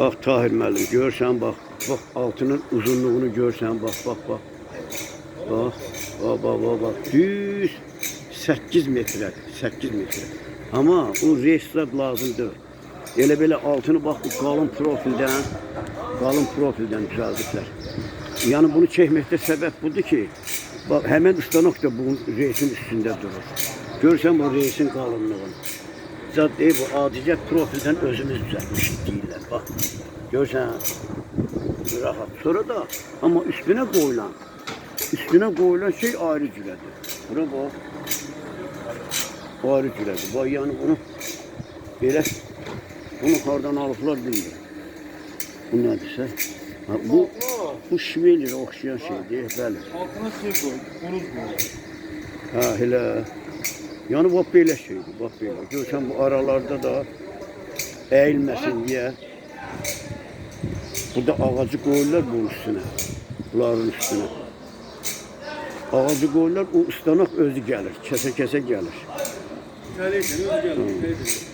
Bax Tahir müəllim, görsən bax. Bax altının uzunluğunu görsən bax. Bax. Bax. Düz 8 metrədir. 8 metrə. Amma o restart lazımdır. Elə belə altını bax bu qalın profildən düzəldiblər. Yəni bunu çəkməkdə səbəb budur ki, bax həmin ıstanaq da bu reysin üstündə durur. Görsən bu reysin qalınlığını. Zat bu adicə profildən özümüz düzəltmişik deyirlər. Bax. Görsən rahat. Sonra da amma üstünə qoyulan şey ayrı cürədir. Bura bax. Ayrı cürədir. Bax yəni bunu belə bunu hardan alıblar bilmirəm. Bu nədirsə? Bu şvelerə oxşayan şeydir, bəli. Altına şey koy, boruz koy. Ha, elə. Yəni bax belə şeydir, bax belə. Görsən bu aralarda da əyilməsin deyə. Burada ağacı qoyurlar bunun üstünə. Bunların üstünə. Ağacı qoyurlar, o ıstanaq özü gəlir, kəsə gəlir. Gəlir, özü gəlir.